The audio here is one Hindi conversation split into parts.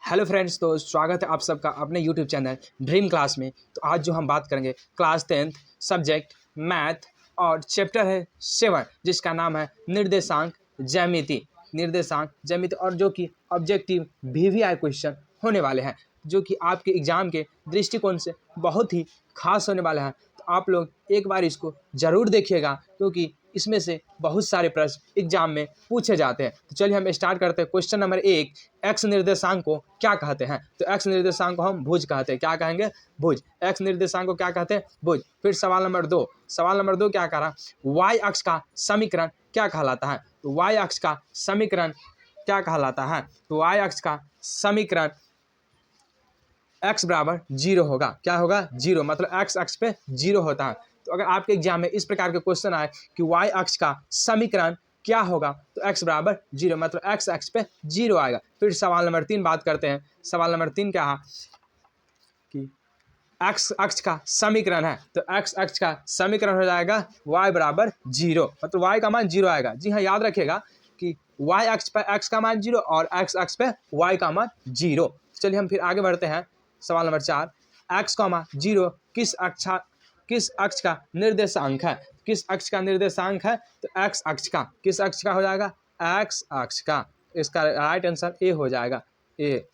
हेलो फ्रेंड्स, तो स्वागत है आप सबका अपने यूट्यूब चैनल ड्रीम क्लास में। तो आज जो हम बात करेंगे क्लास 10th सब्जेक्ट मैथ और चैप्टर है 7 जिसका नाम है निर्देशांक ज्यामिति और जो कि ऑब्जेक्टिव वीवीआई क्वेश्चन होने वाले हैं, जो कि आपके एग्जाम के दृष्टिकोण से बहुत ही खास होने वाला है। तो आप लोग एक बार इसको ज़रूर देखिएगा क्योंकि इसमें से बहुत सारे प्रश्न एग्जाम में पूछे जाते हैं। तो चलिए हम स्टार्ट करते हैं। क्वेश्चन नंबर 1, एक्स निर्देशांक को क्या कहते हैं? तो एक्स निर्देशांक को हम भुज कहते हैं। क्या कहेंगे? भुज। एक्स निर्देशांक को क्या कहते हैं? भुज। फिर सवाल नंबर 2, क्या कह रहा? वाई अक्ष का समीकरण क्या कहलाता है? तो वाई अक्ष का समीकरण क्या कहलाता है? तो वाई अक्ष का समीकरण x बराबर 0 होगा। क्या होगा? 0, मतलब x अक्ष पे 0 होता है। तो अगर आपके एग्जाम में इस प्रकार के क्वेश्चन आए कि y अक्ष का समीकरण क्या होगा, तो x बराबर 0, मतलब x अक्ष पे 0 आएगा। फिर सवाल नंबर 3 बात करते हैं। सवाल नंबर 3 क्या है कि x अक्ष का समीकरण है, तो x अक्ष का समीकरण हो जाएगा y बराबर 0, मतलब y का मान 0 आएगा। जी हाँ, याद रखिएगा कि y अक्ष पर x का मान 0 और x अक्ष पे y का मान 0। चलिए हम फिर आगे बढ़ते हैं। सवाल नंबर 4, x, 0 किस अक्ष का निर्देशांक है? किस अक्ष का निर्देशांक है? तो x अक्ष का। किस अक्ष का हो जाएगा? x अक्ष का। इसका राइट आंसर ए हो जाएगा, ए।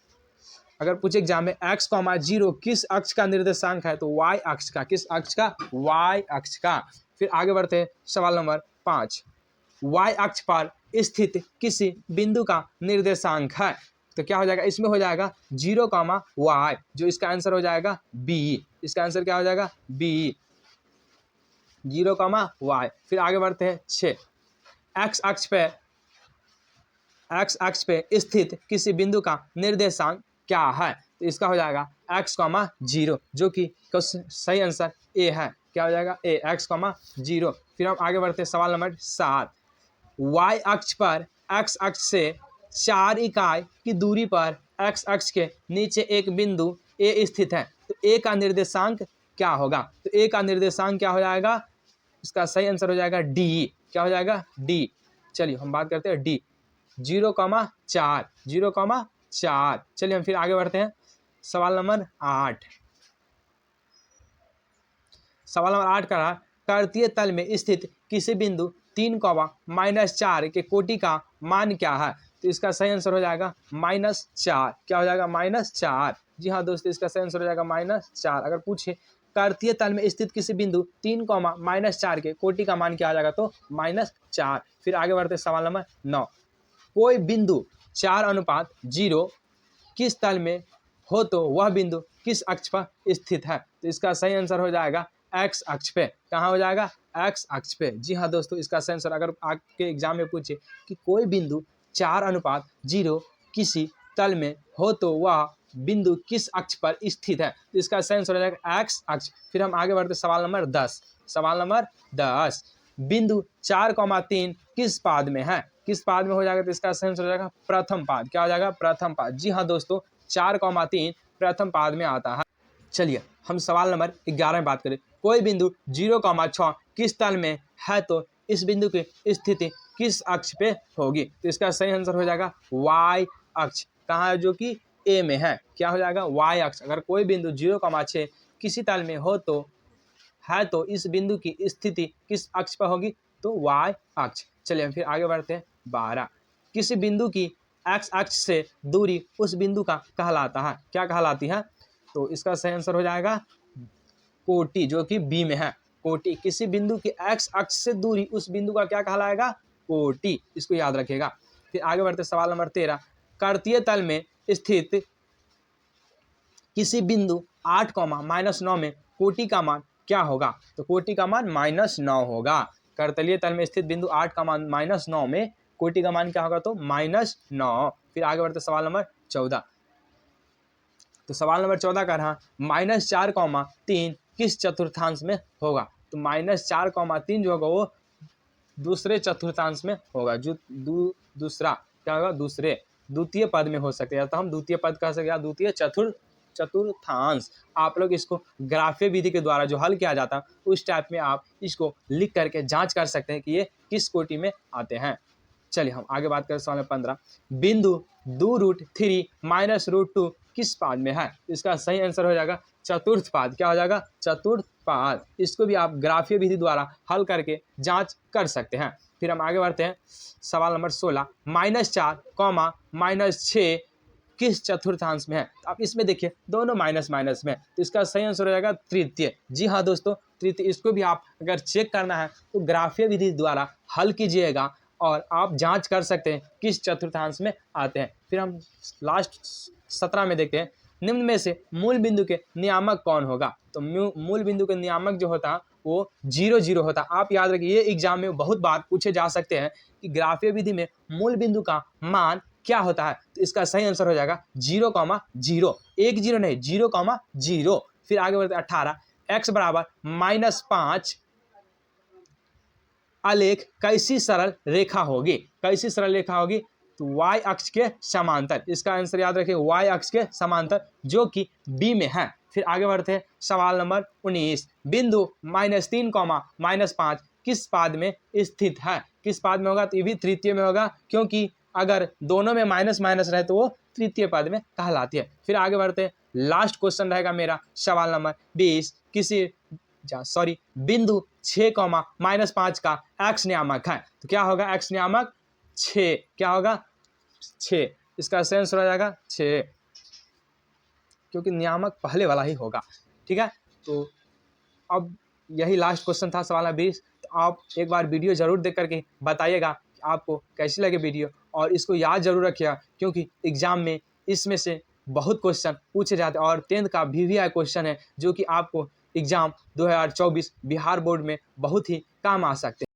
अगर पूछे एग्जाम में x, 0 किस अक्ष का निर्देशांक है, तो y अक्ष का। किस अक्ष का? y अक्ष का। फिर आगे बढ़ते हैं। सवाल नंबर 5, y अक्ष पर स्थित किसी बिंदु का निर्देशांक है, तो क्या हो जाएगा? इसमें हो जाएगा 0, y, जो इसका आंसर हो जाएगा b। इसका आंसर क्या हो जाएगा? b, 0, y। फिर आगे बढ़ते हैं। 6, x अक्ष पे स्थित किसी बिंदु का निर्देशांक क्या है, तो इसका हो जाएगा x, 0, जो कि सही आंसर ए है। क्या हो जाएगा? ए, x, 0। फिर हम आगे बढ़ते हैं। सवाल नंबर 7, y अक्ष पर x अक्ष से 4 इकाई की दूरी पर x अक्ष के नीचे एक बिंदु A स्थित है, तो A का निर्देशांक क्या होगा? तो A का निर्देशांक क्या हो जाएगा? इसका सही आंसर हो जाएगा D। क्या हो जाएगा? D। चलिए हम बात करते हैं D, 0, 4, 0, 4। चलिए हम फिर आगे बढ़ते हैं। सवाल नंबर 8, का रहा, कर्तीय तल में स्थित किसी बिंदु 3, -4 के कोटि का मान क्या है? तो इसका सही आंसर हो जाएगा -4। क्या हो जाएगा? -4। जी हाँ दोस्तों, इसका सही आंसर हो जाएगा -4। अगर पूछे कर्तीय तल में स्थित किसी बिंदु 3, -4 के कोटि का मान क्या आ जाएगा? तो -4। फिर आगे बढ़ते सवाल नंबर 9, कोई बिंदु 4:0 किस तल में हो तो वह बिंदु किस अक्ष पर स्थित है? तो इसका सही आंसर हो जाएगा x अक्ष पे। कहाँ हो जाएगा? x अक्ष पे। जी हाँ दोस्तों, इसका सही आंसर अगर आपके एग्जाम में पूछे कि कोई बिंदु 4:0 किसी तल में हो तो वह बिंदु किस अक्ष पर स्थित है, तो इसका सही आंसर हो जाएगा x अक्ष। फिर हम आगे बढ़ते सवाल नंबर 10। बिंदु 4, 3 किस पाद में है? किस पाद में हो जाएगा? तो इसका सही आंसर हो जाएगा प्रथम पाद। क्या हो जाएगा? प्रथम पाद। जी हाँ दोस्तों, 4, 3 प्रथम पाद में आता है। चलिए हम सवाल नंबर 11 में बात करें। कोई बिंदु 0, 6 किस तल में है तो इस बिंदु की स्थिति किस अक्ष पे होगी? तो इसका सही आंसर हो जाएगा y अक्ष। कहाँ है? जो कि ए में है। क्या हो जाएगा? y अक्ष। अगर कोई बिंदु 0, 6 किसी तल में हो तो इस बिंदु की स्थिति किस अक्ष पर होगी? तो y अक्ष। चलिए हम फिर आगे बढ़ते हैं। 12, किसी बिंदु की x अक्ष से दूरी उस बिंदु का कहलाता है। क्या कहलाती है? तो इसका सही आंसर हो जाएगा कोटि, जो कि बी में है। कोटि। किसी बिंदु की x अक्ष से दूरी उस बिंदु का क्या कहलाएगा? कोटि। इसको याद रखिएगा। फिर आगे बढ़ते सवाल नंबर 13, कर्तीय तल में स्थित किसी बिंदु 8, -9 में कोटि का मान क्या होगा? तो कोटि का मान -9 होगा। कर्तलीय तल में स्थित बिंदु 8 का मान -9 में कोटि का मान क्या होगा? तो -9। फिर आगे बढ़ते सवाल नंबर 14। तो सवाल नंबर 14 का रहा, -4, 3 किस चतुर्थांश में होगा? तो -4, 3 जो होगा वो दूसरे चतुर्थांश में होगा। जो दूसरा क्या होगा? द्वितीय पद में हो सकते हैं, तो हम द्वितीय पद कह सकते हैं, द्वितीय चतुर्थांश। आप लोग इसको ग्राफीय विधि के द्वारा जो हल किया जाता है उस टाइप में आप इसको लिख करके जांच कर सकते हैं कि ये किस कोटि में आते हैं। चलिए हम आगे बात करें सवाल में 15। बिंदु 2√3 माइनस √2 किस पाद में है? इसका सही आंसर हो जाएगा चतुर्थ पाद। क्या हो जाएगा? चतुर्थ पाद। इसको भी आप ग्राफीय विधि द्वारा हल करके जांच कर सकते हैं। फिर हम आगे बढ़ते हैं सवाल नंबर 16। -4, -6 किस चतुर्थांश में है? तो आप इसमें देखिए दोनों माइनस माइनस में है, तो इसका सही आंसर हो जाएगा तृतीय। जी हाँ दोस्तों, तृतीय। इसको भी आप अगर चेक करना है तो ग्राफीय विधि द्वारा हल कीजिएगा और आप जांच कर सकते हैं किस चतुर्थांश में आते हैं। फिर हम लास्ट 17 में देखते हैं, निम्न में से मूल बिंदु के नियामक कौन होगा? तो मूल बिंदु के नियामक जो होता है वो 0 होता है। आप याद रखिए, ये एग्जाम में बहुत बार पूछे जा सकते हैं कि ग्राफीय विधि में मूल बिंदु का मान क्या होता है? तो इसका सही आंसर हो जाएगा 0,0। 1 0 नहीं, 0,0। फिर आगे बढ़ते 18। x बराबर -5 आलेख कैसी सरल रेखा होगी? कैसी सरल रेखा होगी? तो y अक्ष के समांतर। इसका आंसर याद रखिए, y अक्ष के समांतर, जो कि b में है। फिर आगे बढ़ते हैं सवाल नंबर 19। बिंदु -3, -5 किस पाद में स्थित है? किस पाद में होगा? तो ये भी तृतीय में होगा, क्योंकि अगर दोनों में माइनस माइनस रहे तो वो तृतीय पद में कहलाती है। फिर आगे बढ़ते हैं, लास्ट क्वेश्चन रहेगा मेरा सवाल नंबर 20। बिंदु 6, -5 का x नियामक है। तो क्या होगा x नियामक? 6। क्या होगा? 6। इसका सही आंसर हो जाएगा 6, क्योंकि नियामक पहले वाला ही होगा। ठीक है, तो अब यही लास्ट क्वेश्चन था सवाल नंबर 20। तो आप एक बार वीडियो जरूर देख करके बताइएगा कि आपको कैसी लगे वीडियो, और इसको याद जरूर रखिएगा, क्योंकि एग्जाम में इसमें से बहुत क्वेश्चन पूछे जाते हैं और 10th का VVI क्वेश्चन है, जो कि आपको एग्जाम 2024 बिहार बोर्ड में बहुत ही काम आ सकते हैं।